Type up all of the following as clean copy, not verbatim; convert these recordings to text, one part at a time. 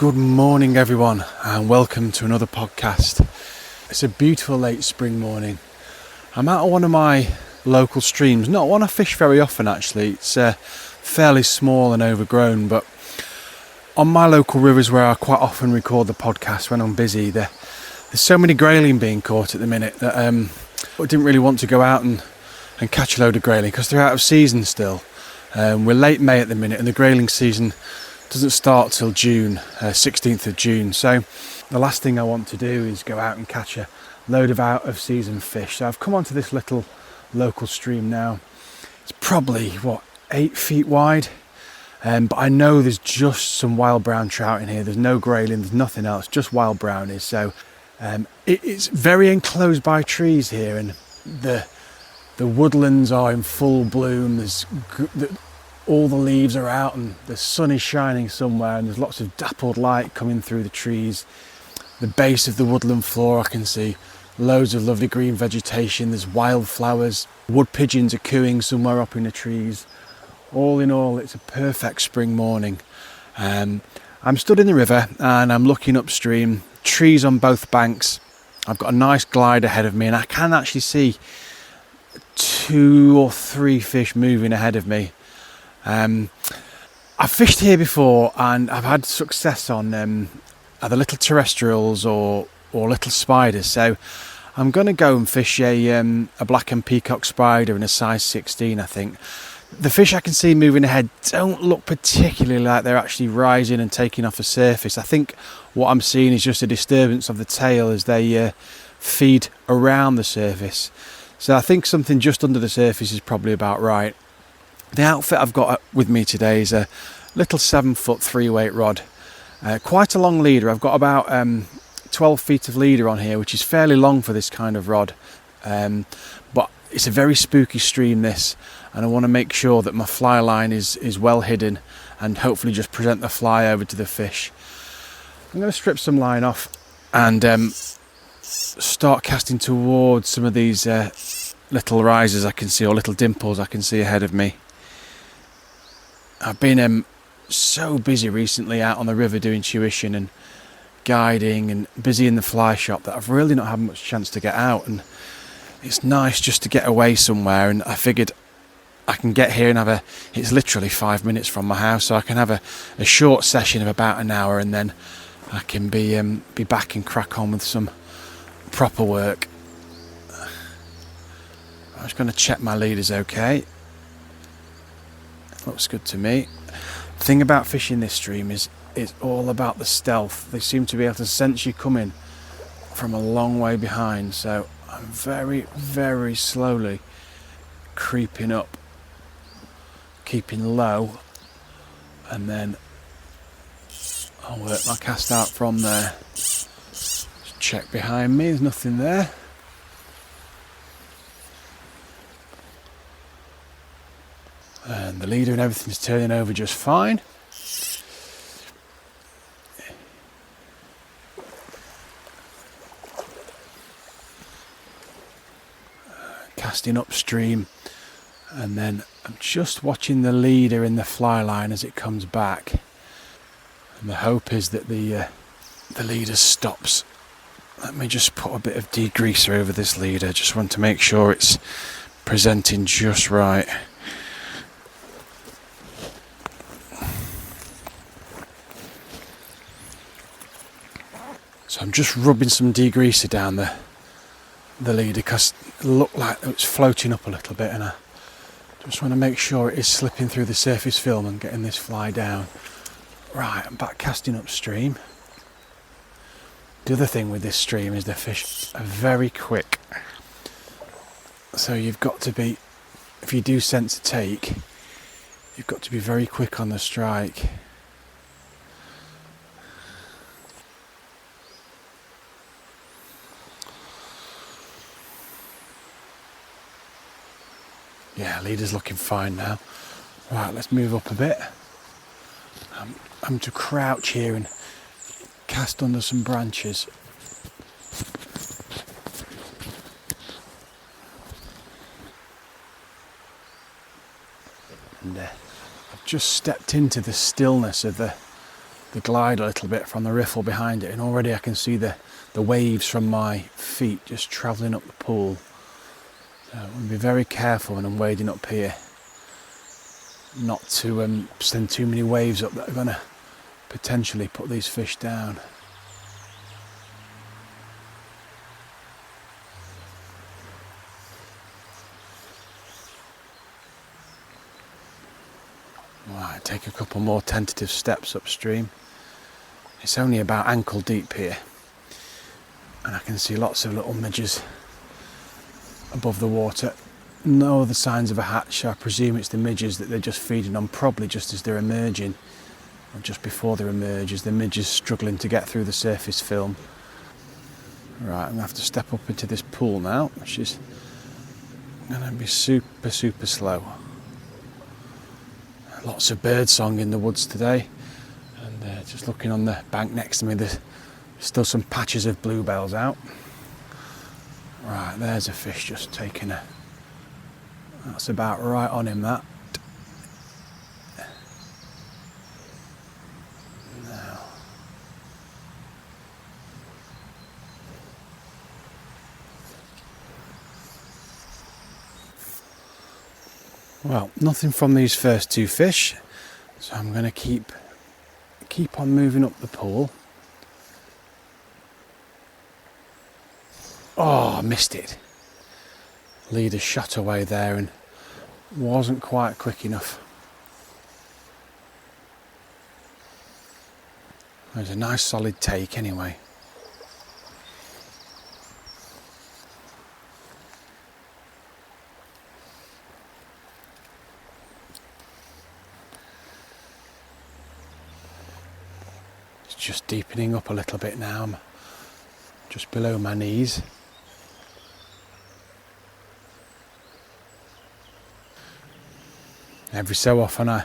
Good morning everyone and welcome to another podcast. It's a beautiful late spring morning. I'm out on one of my local streams, not one I fish very often actually. It's fairly small and overgrown, but on my local rivers where I quite often record the podcast when I'm busy, there's so many grayling being caught at the minute that I didn't really want to go out and catch a load of grayling because they're out of season still. We're late May at the minute and the grayling season doesn't start till June, 16th of June. So the last thing I want to do is go out and catch a load of out of season fish. So I've come onto this little local stream now. It's probably 8 feet wide, but I know there's just some wild brown trout in here. There's no grayling, there's nothing else, just wild brownies. So it's very enclosed by trees here, and the woodlands are in full bloom. All the leaves are out and the sun is shining somewhere, and there's lots of dappled light coming through the trees. The base of the woodland floor I can see loads of lovely green vegetation. There's wildflowers, wood pigeons are cooing somewhere up in the trees. All in all, it's a perfect spring morning. I'm stood in the river and I'm looking upstream, trees on both banks. I've got a nice glide ahead of me and I can actually see 2 or 3 fish moving ahead of me. I've fished here before and I've had success on either little terrestrials or little spiders, so I'm going to go and fish a black and peacock spider in a size 16. I think the fish I can see moving ahead don't look particularly like they're actually rising and taking off the surface. I think what I'm seeing is just a disturbance of the tail as they feed around the surface, so I think something just under the surface is probably about right. The outfit I've got with me today is a little 7-foot 3-weight rod, quite a long leader. I've got about 12 feet of leader on here, which is fairly long for this kind of rod, but it's a very spooky stream this, and I want to make sure that my fly line is well hidden and hopefully just present the fly over to the fish. I'm going to strip some line off and start casting towards some of these little rises I can see, or little dimples I can see ahead of me. I've been so busy recently out on the river doing tuition and guiding and busy in the fly shop that I've really not had much chance to get out, and it's nice just to get away somewhere. And I figured I can get here and it's literally 5 minutes from my house, so I can have a short session of about an hour and then I can be back and crack on with some proper work. I'm just going to check my leader's okay. Looks good to me. The thing about fishing this stream is it's all about the stealth. They seem to be able to sense you coming from a long way behind, so I'm very, very slowly creeping up, keeping low, and then I'll work my cast out from there. Just check behind me, there's nothing there. And the leader and everything's turning over just fine. Casting upstream, and then I'm just watching the leader in the fly line as it comes back, and the hope is that the leader stops. Let me just put a bit of degreaser over this leader. Just want to make sure it's presenting just right. So I'm just rubbing some degreaser down the leader because it looked like it's floating up a little bit, and I just want to make sure it is slipping through the surface film and getting this fly down. Right, I'm back casting upstream. The other thing with this stream is the fish are very quick. So you've got to be, if you do sense a take, you've got to be very quick on the strike. Yeah, leader's looking fine now. Right, let's move up a bit. I'm to crouch here and cast under some branches. And I've just stepped into the stillness of the the glide a little bit from the riffle behind it, and already I can see the waves from my feet just travelling up the pool. So I'm going to be very careful when I'm wading up here not to send too many waves up that are going to potentially put these fish down. Right, take a couple more tentative steps upstream. It's only about ankle deep here, and I can see lots of little midges above the water. No other signs of a hatch. I presume it's the midges that they're just feeding on, probably just as they're emerging, or just before they emerge, as the midges struggling to get through the surface film. Right, I'm going to have to step up into this pool now, which is going to be super slow. Lots of bird song in the woods today, and just looking on the bank next to me, there's still some patches of bluebells out. Right, there's a fish just taking a... That's about right on him, that. Now. Well, nothing from these first two fish, so I'm going to keep on moving up the pool. Oh, I missed it. Leader shot away there and wasn't quite quick enough. It was a nice solid take anyway. It's just deepening up a little bit now. I'm just below my knees. Every so often I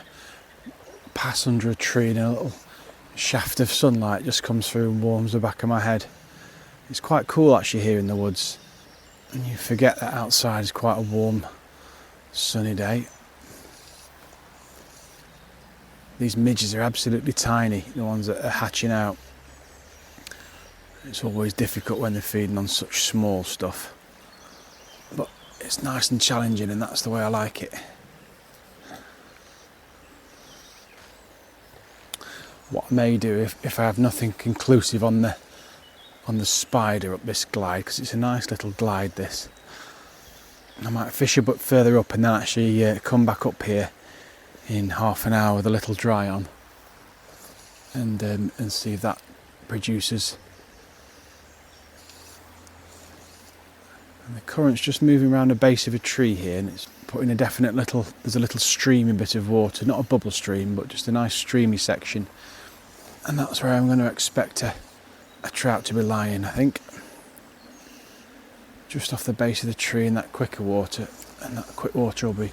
pass under a tree and a little shaft of sunlight just comes through and warms the back of my head. It's quite cool actually here in the woods, and you forget that outside is quite a warm sunny day. These midges are absolutely tiny, the ones that are hatching out. It's always difficult when they're feeding on such small stuff, but it's nice and challenging, and that's the way I like it. What I may do if I have nothing conclusive on the spider up this glide, because it's a nice little glide this, I might fish a bit further up and then actually come back up here in half an hour with a little dry on, and see if that produces. And the current's just moving around the base of a tree here, and it's putting there's a little streamy bit of water, not a bubble stream, but just a nice streamy section. And that's where I'm going to expect a trout to be lying, I think. Just off the base of the tree in that quicker water, and that quick water will be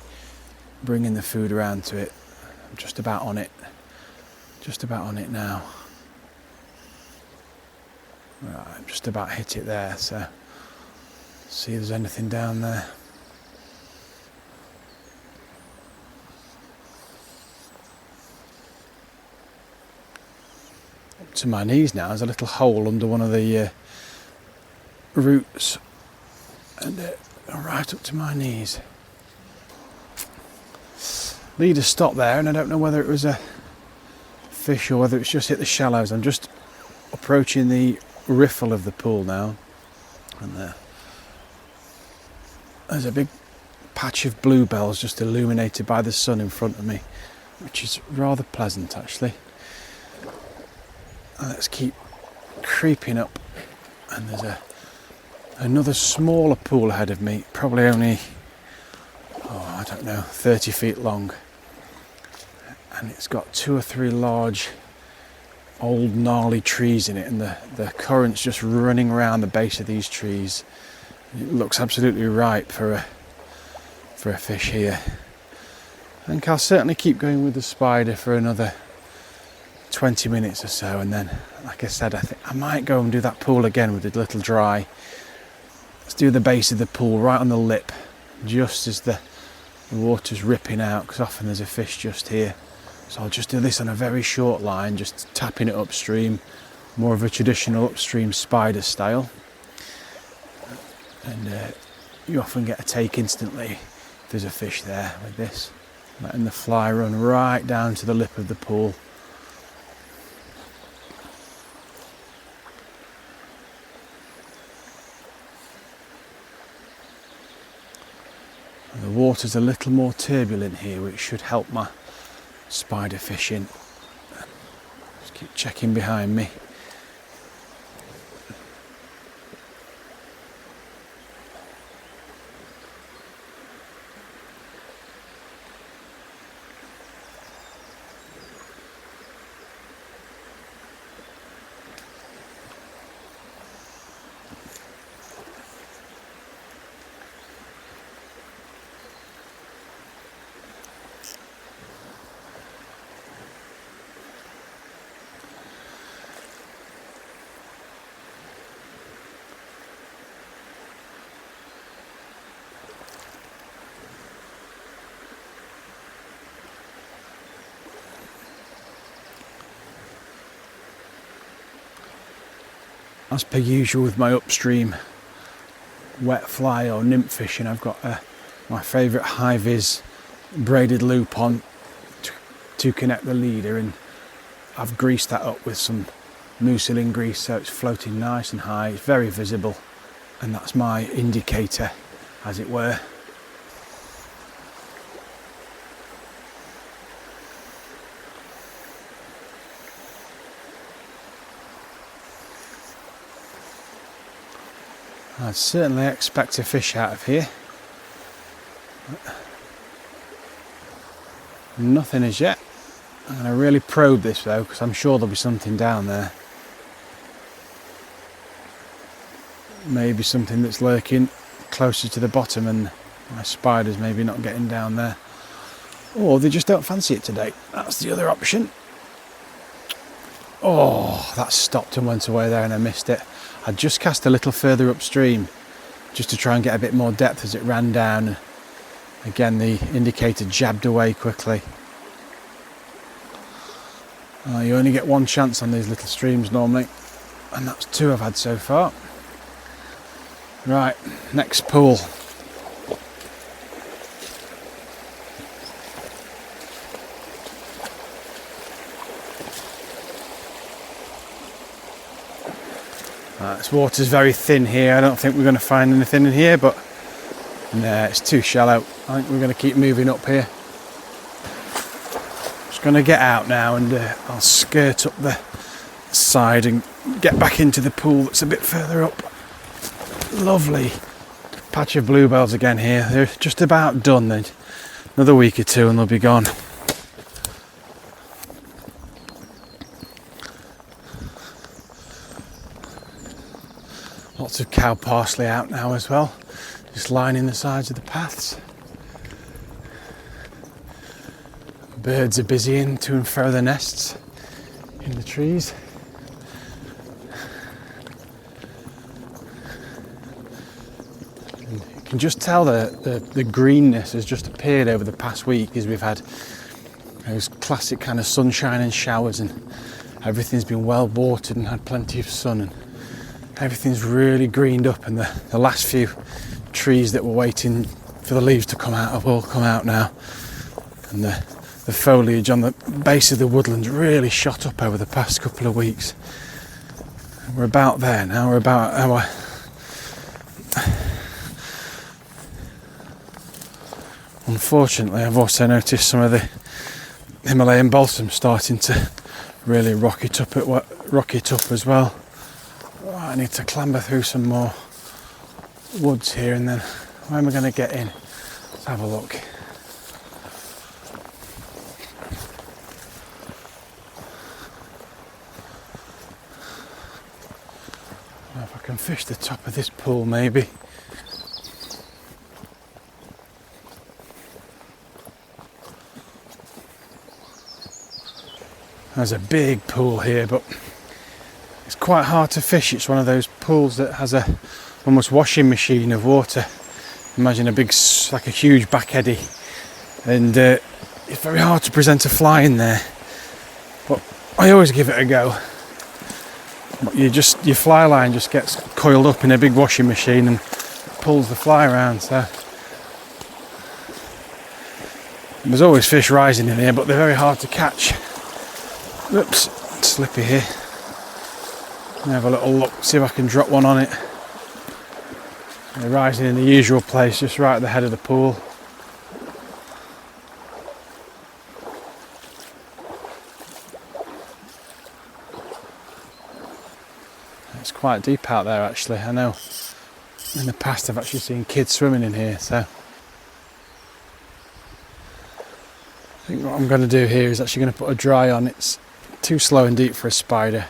bringing the food around to it. I'm just about on it now. Right, I've just about hit it there, so see if there's anything down there. Up to my knees now, there's a little hole under one of the roots, and right up to my knees. Leader stopped there, and I don't know whether it was a fish or whether it's just hit the shallows. I'm just approaching the riffle of the pool now, and there's a big patch of bluebells just illuminated by the sun in front of me, which is rather pleasant actually. And let's keep creeping up, and there's another smaller pool ahead of me, probably only 30 feet long, and it's got 2 or 3 large old gnarly trees in it, and the current's just running around the base of these trees. It looks absolutely ripe for a fish here. I think I'll certainly keep going with the spider for another 20 minutes or so, and then, like I said, I think I might go and do that pool again with a little dry. Let's do the base of the pool right on the lip, just as the water's ripping out, because often there's a fish just here. So I'll just do this on a very short line, just tapping it upstream, more of a traditional upstream spider style. And you often get a take instantly if there's a fish there with this. Letting the fly run right down to the lip of the pool. And the water's a little more turbulent here, which should help my spider fishing. Just keep checking behind me. As per usual with my upstream wet fly or nymph fishing, I've got my favourite high-vis braided loop on to connect the leader, and I've greased that up with some mucilin grease so it's floating nice and high. It's very visible, and that's my indicator, as it were. I'd certainly expect a fish out of here. Nothing as yet. I'm going to really probe this though, because I'm sure there'll be something down there. Maybe something that's lurking closer to the bottom and my spider's maybe not getting down there. Or they just don't fancy it today. That's the other option. Oh, that stopped and went away there and I missed it. I just cast a little further upstream just to try and get a bit more depth as it ran down. Again, the indicator jabbed away quickly. You only get one chance on these little streams normally, and that's two I've had so far. Right, next pool. This water's very thin here. I don't think we're going to find anything in here, but nah, it's too shallow. I think we're going to keep moving up here. Just going to get out now and I'll skirt up the side and get back into the pool that's a bit further up. Lovely patch of bluebells again here. They're just about done then. Another week or two and they'll be gone. Lots of cow parsley out now as well, just lining the sides of the paths. Birds are busy in to and fro their nests in the trees. And you can just tell the greenness has just appeared over the past week as we've had those classic kind of sunshine and showers, and everything's been well watered and had plenty of sun, and everything's really greened up, and the last few trees that were waiting for the leaves to come out have all come out now, and the foliage on the base of the woodlands really shot up over the past couple of weeks. We're about there now. We're about our unfortunately I've also noticed some of the Himalayan balsam starting to really rock it up as well. I need to clamber through some more woods here, and then where am I going to get in? Let's have a look. I don't know if I can fish the top of this pool maybe. There's a big pool here, but it's quite hard to fish. It's one of those pools that has a almost washing machine of water. Imagine like a huge back eddy, and it's very hard to present a fly in there, but I always give it a go. But your fly line just gets coiled up in a big washing machine and pulls the fly around, so there's always fish rising in here, but they're very hard to catch. Oops, slippy here. Let me have a little look, see if I can drop one on it. They're rising in the usual place, just right at the head of the pool. It's quite deep out there actually. I know in the past I've actually seen kids swimming in here, so I think what I'm going to do here is actually going to put a dry on. It's too slow and deep for a spider.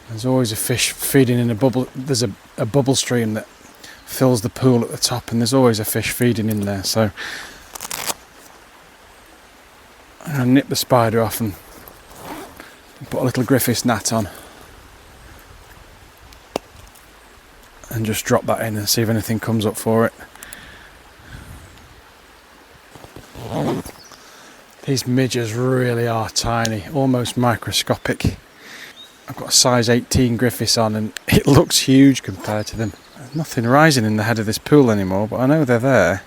There's always a fish feeding in a bubble. There's a bubble stream that fills the pool at the top, and there's always a fish feeding in there, so I'm going to nip the spider off and put a little Griffiths gnat on and just drop that in and see if anything comes up for it. These midges really are tiny, almost microscopic. I've got a size 18 Griffiths on and it looks huge compared to them. There's nothing rising in the head of this pool anymore, but I know they're there.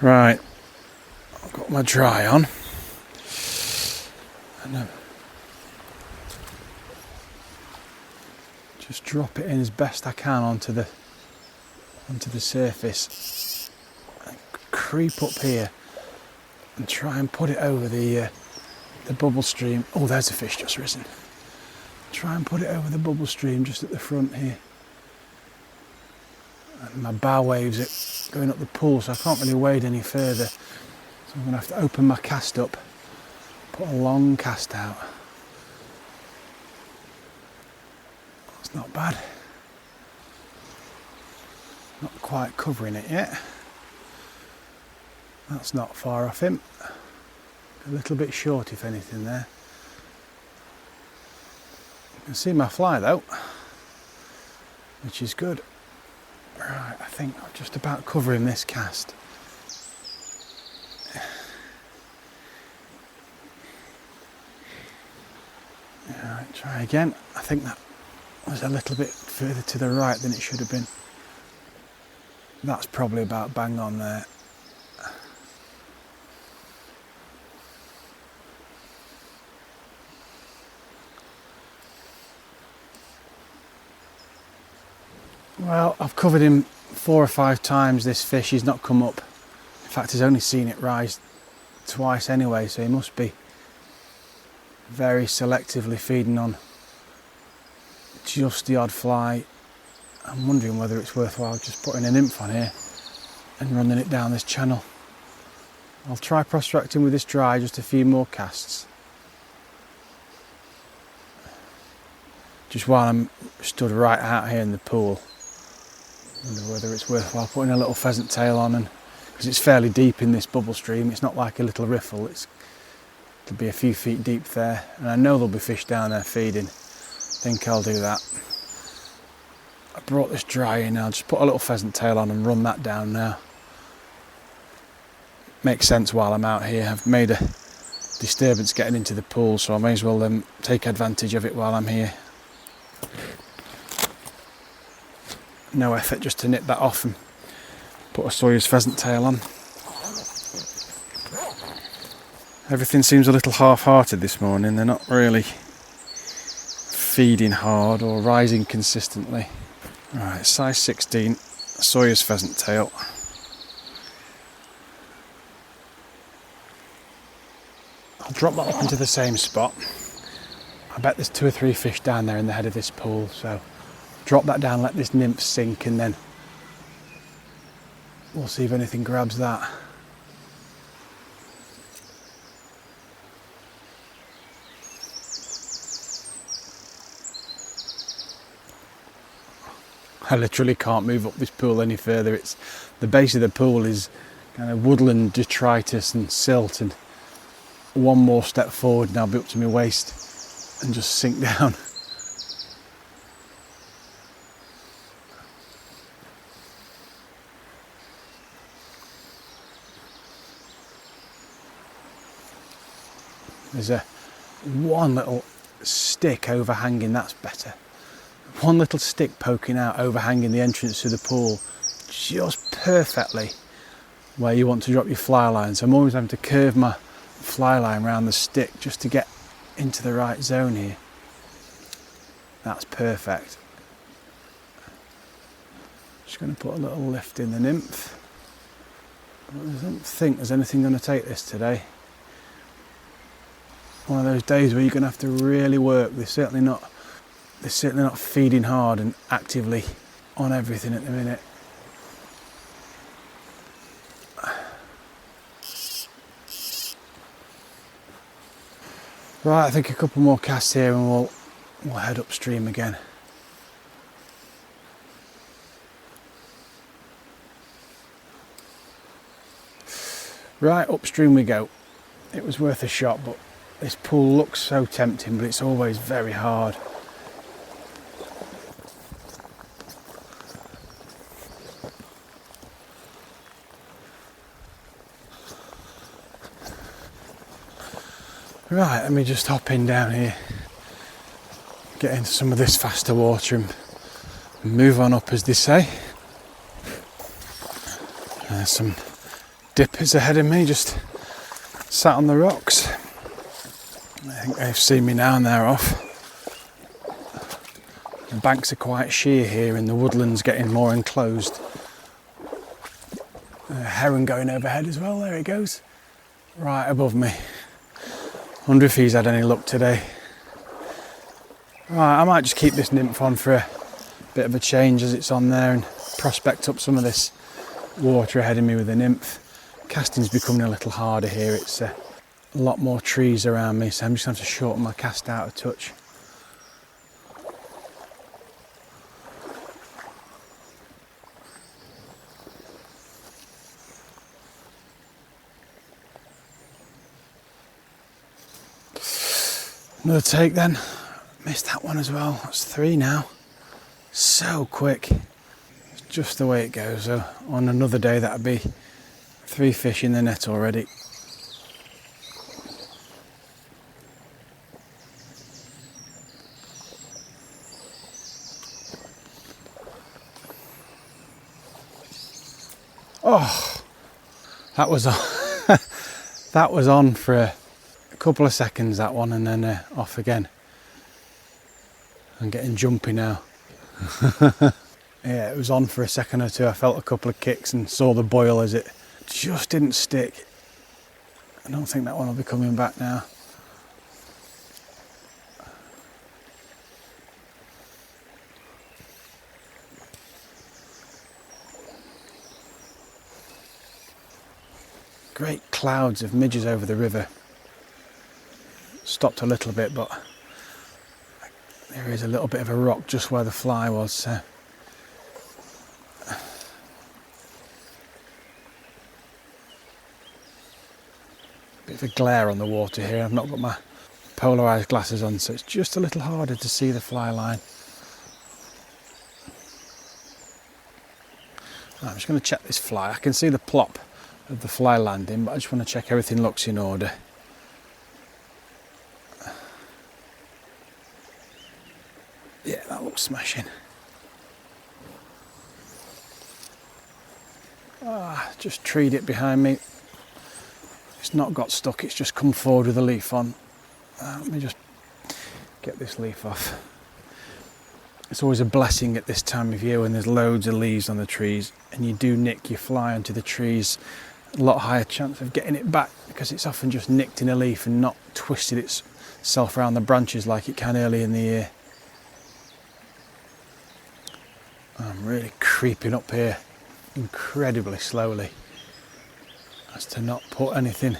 Right, I've got my dry on. And just drop it in as best I can onto the surface. And creep up here and try and put it over the bubble stream. Oh, there's a fish just risen. Try and put it over the bubble stream just at the front here. And my bow waves it going up the pool, so I can't really wade any further. So I'm going to have to open my cast up, put a long cast out. That's not bad. Not quite covering it yet. That's not far off him. A little bit short if anything there. You can see my fly though, which is good. Right, I think I'm just about covering this cast. Alright, try again. I think that was a little bit further to the right than it should have been. That's probably about bang on there. Well, I've covered him 4 or 5 times, this fish. He's not come up. In fact, he's only seen it rise twice anyway, so he must be very selectively feeding on just the odd fly. I'm wondering whether it's worthwhile just putting a nymph on here and running it down this channel. I'll try prostracting with this dry, just a few more casts. Just while I'm stood right out here in the pool. Wonder whether it's worthwhile putting a little pheasant tail on, and because it's fairly deep in this bubble stream, it's not like a little riffle, it'll be a few feet deep there, and I know there'll be fish down there feeding. I think I'll do that. I brought this dry in, I'll just put a little pheasant tail on and run that down now. Makes sense while I'm out here. I've made a disturbance getting into the pool, so I may as well take advantage of it while I'm here. No effort just to nip that off and put a Sawyer's pheasant tail on. Everything seems a little half-hearted this morning. They're not really feeding hard or rising consistently. Right, size 16 Sawyer's pheasant tail. I'll drop that up into the same spot. I bet there's 2 or 3 fish down there in the head of this pool, so drop that down, let this nymph sink, and then we'll see if anything grabs that. I literally can't move up this pool any further. It's the base of the pool is kind of woodland, detritus and silt, and one more step forward and I'll be up to my waist and just sink down. There's one little stick overhanging, that's better. One little stick poking out overhanging the entrance to the pool, just perfectly where you want to drop your fly line. So I'm always having to curve my fly line around the stick just to get into the right zone here. That's perfect. Just going to put a little lift in the nymph. I don't think there's anything going to take this today. One of those days where you're going to have to really work. They're certainly not feeding hard and actively on everything at the minute. Right, I think a couple more casts here and we'll head upstream again. Right, upstream we go. It was worth a shot, but this pool looks so tempting, but it's always very hard. Right, let me just hop in down here, get into some of this faster water and move on up, as they say. There's some dippers ahead of me, just sat on the rocks. I think they've seen me now and they're off. The banks are quite sheer here and the woodland's getting more enclosed. A heron going overhead as well, there it goes, right above me. Wonder if he's had any luck today. Right, I might just keep this nymph on for a bit of a change as it's on there and prospect up some of this water ahead of me with the nymph. Casting's becoming a little harder here. It's a lot more trees around me, so I'm just going to have to shorten my cast out a touch. Another take then. Missed that one as well. That's 3 now. So quick. It's just the way it goes. So on another day that'd be 3 fish in the net already. Oh, that was on. That was on for a couple of seconds, that one, and then off again. I'm getting jumpy now. Yeah, it was on for a second or two. I felt a couple of kicks and saw the boil as it just didn't stick. I don't think that one will be coming back now. Great clouds of midges over the river. Stopped a little bit, but there is a little bit of a rock just where the fly was, so bit of a glare on the water here. I've not got my polarised glasses on, so it's just a little harder to see the fly line. Right, I'm just going to check this fly. I can see the plop of the fly landing, but I just want to check everything looks in order. Yeah, that looks smashing. Just treed it behind me. It's not got stuck, it's just come forward with a leaf on. Let me just get this leaf off. It's always a blessing at this time of year when there's loads of leaves on the trees and you do nick your fly onto the trees. A lot higher chance of getting it back because it's often just nicked in a leaf and not twisted itself around the branches like it can early in the year. I'm really creeping up here incredibly slowly as to not put anything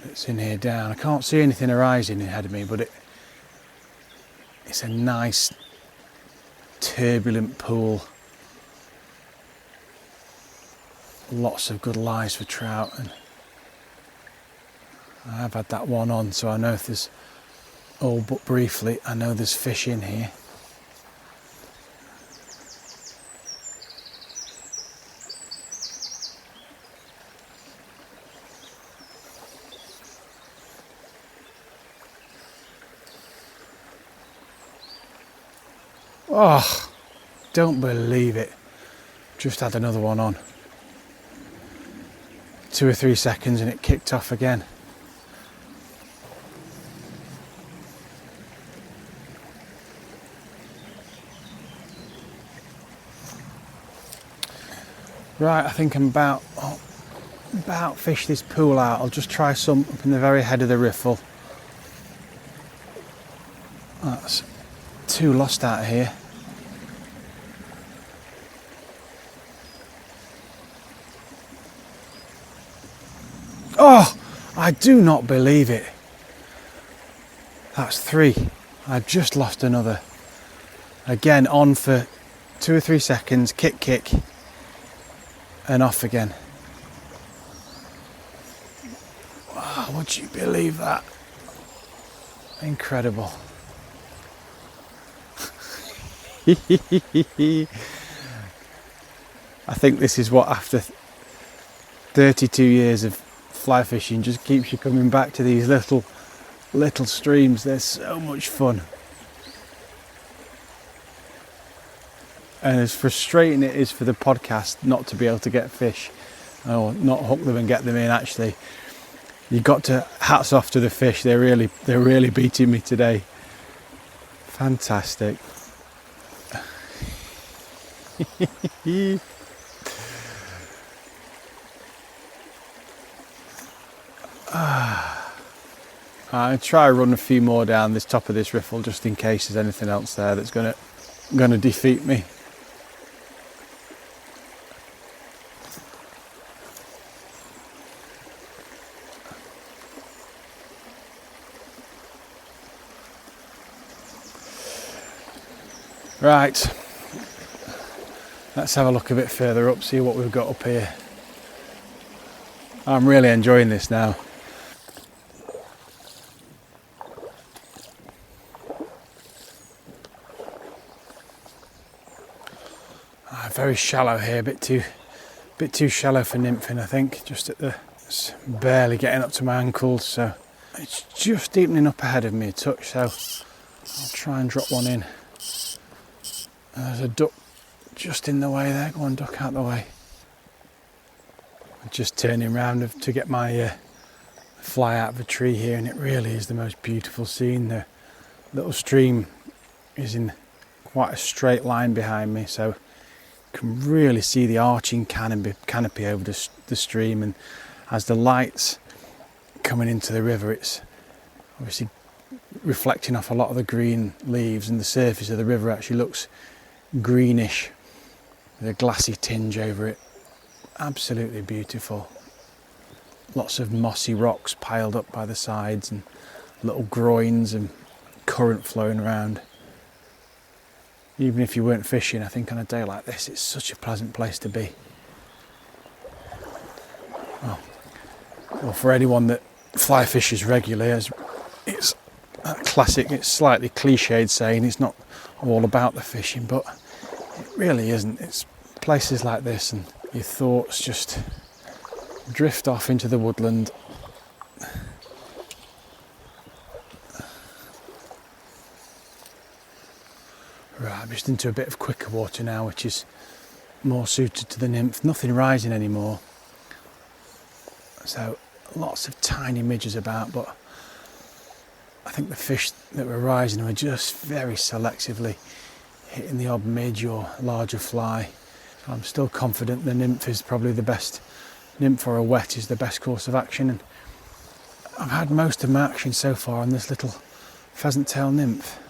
that's in here down. I can't see anything arising ahead of me, but it's a nice turbulent pool. Lots of good lies for trout, and I have had that one on, so I know if there's, all but briefly, I know there's fish in here. Oh, don't believe it. Just had another one on. 2 or 3 seconds and it kicked off again. Right, I think I'm about fish this pool out. I'll just try some up in the very head of the riffle. That's 2 lost out here. Oh, I do not believe it. That's 3. I just lost another. Again, on for 2 or 3 seconds, kick, and off again. Wow, would you believe that? Incredible. I think this is what, after 32 years of fly fishing, just keeps you coming back to these little streams. They're so much fun. And as frustrating it is for the podcast not to be able to get fish, or not hook them and get them in, actually, you got to, hats off to the fish. They're really beating me today. Fantastic. I'll try and run a few more down this top of this riffle just in case there's anything else there that's gonna defeat me. Right, let's have a look a bit further up, see what we've got up here. I'm really enjoying this now. Very shallow here, a bit too shallow for nymphing, I think. Just at the, it's barely getting up to my ankles, so it's just deepening up ahead of me a touch. So I'll try and drop one in. There's a duck just in the way there. Go on, duck out the way. I'm just turning round to get my fly out of a tree here, and it really is the most beautiful scene. The little stream is in quite a straight line behind me, so can really see the arching canopy over the stream, and as the light's coming into the river, it's obviously reflecting off a lot of the green leaves, and the surface of the river actually looks greenish with a glassy tinge over it. Absolutely beautiful. Lots of mossy rocks piled up by the sides and little groins and current flowing around. Even if you weren't fishing, I think on a day like this, it's such a pleasant place to be. Well, for anyone that fly fishes regularly, it's that classic, it's slightly cliched saying it's not all about the fishing, but it really isn't. It's places like this and your thoughts just drift off into the woodland. Right, I'm just into a bit of quicker water now, which is more suited to the nymph. Nothing rising anymore. So lots of tiny midges about, but I think the fish that were rising were just very selectively hitting the odd midge or larger fly. So I'm still confident the nymph is probably the best. Nymph or a wet is the best course of action, and I've had most of my action so far on this little pheasant tail nymph.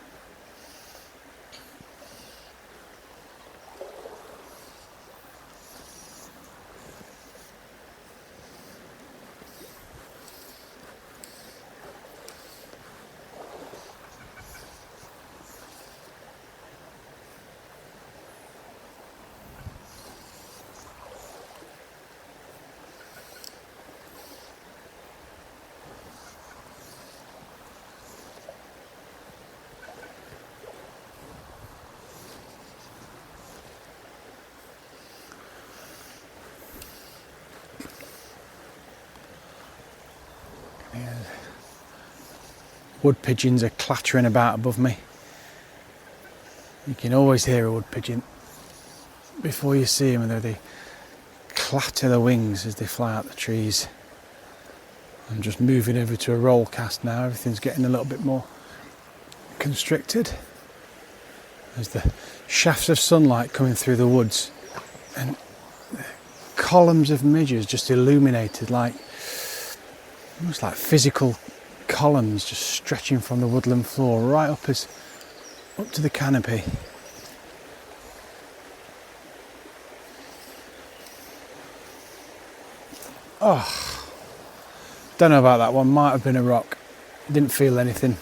wood pigeons are clattering about above me. You can always hear a wood pigeon before you see them, and they clatter their wings as they fly out the trees. I'm just moving over to a roll cast now. Everything's getting a little bit more constricted. There's the shafts of sunlight coming through the woods, and columns of midges just illuminated, like almost like physical columns just stretching from the woodland floor right up to the canopy. Oh, don't know about that one. Might have been a rock. Didn't feel anything.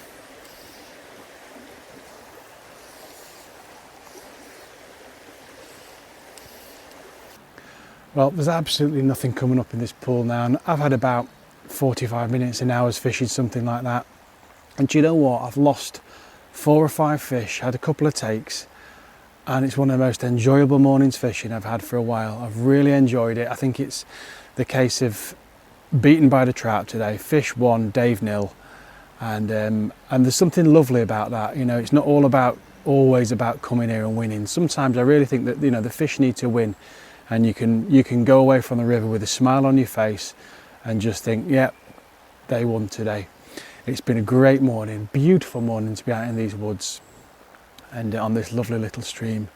Well, there's absolutely nothing coming up in this pool now, and I've had about 45 minutes, an hour's fishing, something like that. And do you know what? I've lost 4 or 5 fish, had a couple of takes, and it's one of the most enjoyable mornings fishing I've had for a while. I've really enjoyed it. I think it's the case of beaten by the trout today. Fish 1, Dave 0, and there's something lovely about that. You know, it's not always about coming here and winning. Sometimes I really think that, you know, the fish need to win, and you can go away from the river with a smile on your face and just think, yeah, they won today. It's been a great morning, beautiful morning to be out in these woods and on this lovely little stream.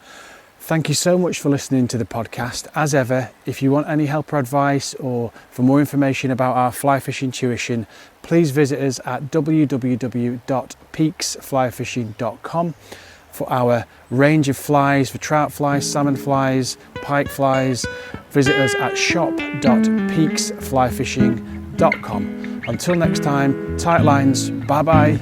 Thank you so much for listening to the podcast. As ever, if you want any help or advice, or for more information about our fly fishing tuition, please visit us at www.peaksflyfishing.com for our range of flies, for trout flies, salmon flies, pike flies. Visit us at shop.peaksflyfishing.com. Until next time, tight lines, bye bye.